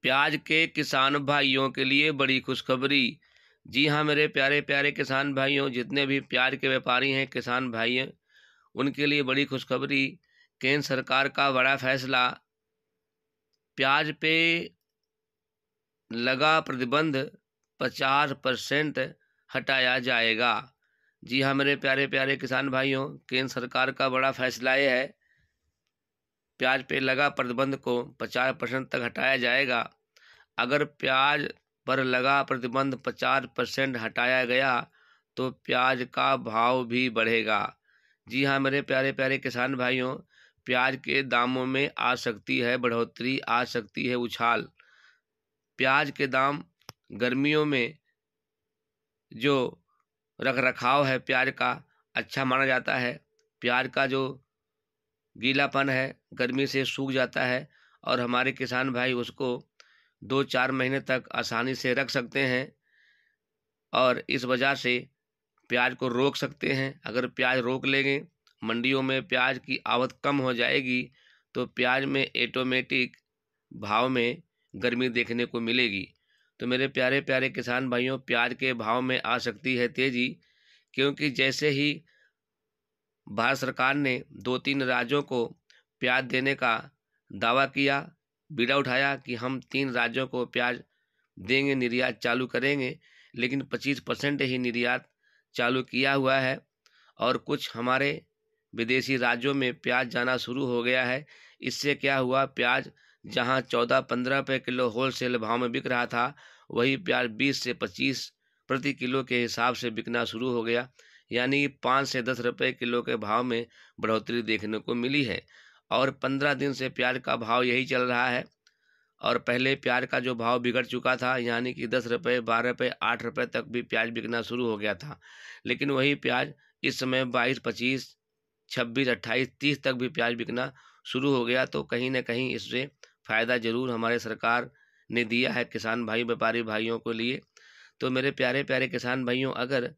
प्याज के किसान भाइयों के लिए बड़ी खुशखबरी। जी हाँ मेरे प्यारे प्यारे किसान भाइयों, जितने भी प्याज के व्यापारी हैं, किसान भाई हैं, उनके लिए बड़ी खुशखबरी। केंद्र सरकार का बड़ा फैसला। प्याज पे लगा प्रतिबंध 50% हटाया जाएगा। जी हाँ मेरे प्यारे प्यारे किसान भाइयों, केंद्र सरकार का बड़ा फैसला ये है, प्याज पे लगा प्रतिबंध को 50% तक हटाया जाएगा। अगर प्याज पर लगा प्रतिबंध 50% हटाया गया तो प्याज का भाव भी बढ़ेगा। जी हाँ मेरे प्यारे प्यारे किसान भाइयों, प्याज के दामों में आ सकती है बढ़ोतरी, आ सकती है उछाल। प्याज के दाम गर्मियों में जो रख रखाव है प्याज का, अच्छा माना जाता है। प्याज का जो गीलापन है गर्मी से सूख जाता है और हमारे किसान भाई उसको 2-4 महीने तक आसानी से रख सकते हैं और इस वजह से प्याज को रोक सकते हैं। अगर प्याज रोक लेंगे, मंडियों में प्याज की आवक कम हो जाएगी तो प्याज में ऑटोमेटिक भाव में गर्मी देखने को मिलेगी। तो मेरे प्यारे प्यारे किसान भाइयों, प्याज के भाव में आ सकती है तेजी, क्योंकि जैसे ही भारत सरकार ने 2-3 राज्यों को प्याज देने का दावा किया, बीड़ा उठाया कि हम 3 राज्यों को प्याज देंगे, निर्यात चालू करेंगे, लेकिन 25% ही निर्यात चालू किया हुआ है और कुछ हमारे विदेशी राज्यों में प्याज जाना शुरू हो गया है। इससे क्या हुआ, प्याज जहां 14-15 रुपये किलो होलसेल भाव में बिक रहा था, वही प्याज 20 से 25 प्रति किलो के हिसाब से बिकना शुरू हो गया। यानी 5 से 10 रुपये किलो के भाव में बढ़ोतरी देखने को मिली है और 15 दिन से प्याज का भाव यही चल रहा है। और पहले प्याज का जो भाव बिगड़ चुका था, यानी कि 10 रुपये, 12 रुपये, 8 रुपये तक भी प्याज बिकना शुरू हो गया था, लेकिन वही प्याज इस समय 22, 25, 26, 28, 30 तक भी प्याज बिकना शुरू हो गया। तो कहीं ना कहीं इससे फ़ायदा जरूर हमारे सरकार ने दिया है किसान भाई व्यापारी भाइयों के लिए। तो मेरे प्यारे प्यारे किसान भाइयों, अगर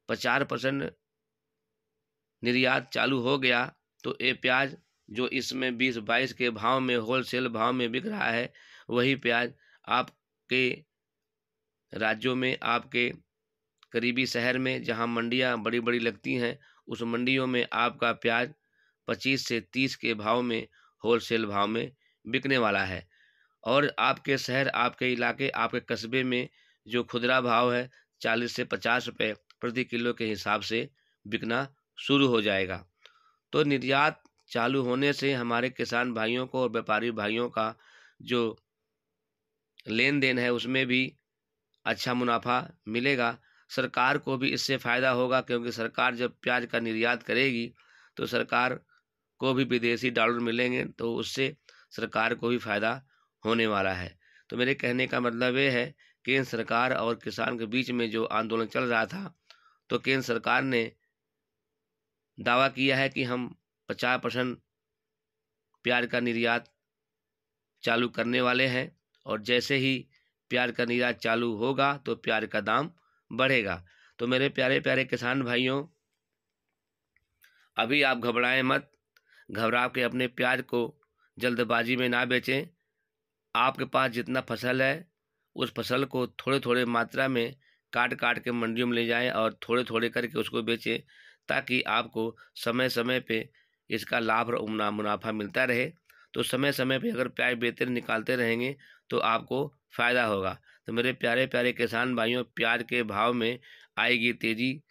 50% निर्यात चालू हो गया तो ये प्याज जो इसमें 20-22 के भाव में होलसेल भाव में बिक रहा है, वही प्याज आपके राज्यों में, आपके करीबी शहर में जहां मंडियां बड़ी बड़ी लगती हैं, उस मंडियों में आपका प्याज 25 से 30 के भाव में होलसेल भाव में बिकने वाला है। और आपके शहर, आपके इलाके, आपके कस्बे में जो खुदरा भाव है 40 से 50 रुपये प्रति किलो के हिसाब से बिकना शुरू हो जाएगा। तो निर्यात चालू होने से हमारे किसान भाइयों को और व्यापारी भाइयों का जो लेन देन है उसमें भी अच्छा मुनाफा मिलेगा। सरकार को भी इससे फ़ायदा होगा, क्योंकि सरकार जब प्याज का निर्यात करेगी तो सरकार को भी विदेशी डॉलर मिलेंगे, तो उससे सरकार को भी फ़ायदा होने वाला है। तो मेरे कहने का मतलब ये है, केंद्र सरकार और किसान के बीच में जो आंदोलन चल रहा था, तो केंद्र सरकार ने दावा किया है कि हम 50% प्याज का निर्यात चालू करने वाले हैं और जैसे ही प्याज का निर्यात चालू होगा तो प्याज का दाम बढ़ेगा। तो मेरे प्यारे प्यारे किसान भाइयों, अभी आप घबराएं मत, घबरा के अपने प्याज को जल्दबाजी में ना बेचें। आपके पास जितना फसल है उस फसल को थोड़े थोड़े मात्रा में काट काट के मंडियों में ले जाएं और थोड़े थोड़े करके उसको बेचें, ताकि आपको समय समय पे इसका लाभ और मुनाफा मिलता रहे। तो समय समय पे अगर प्याज बेचते निकालते रहेंगे तो आपको फ़ायदा होगा। तो मेरे प्यारे प्यारे किसान भाइयों, प्याज के भाव में आएगी तेज़ी,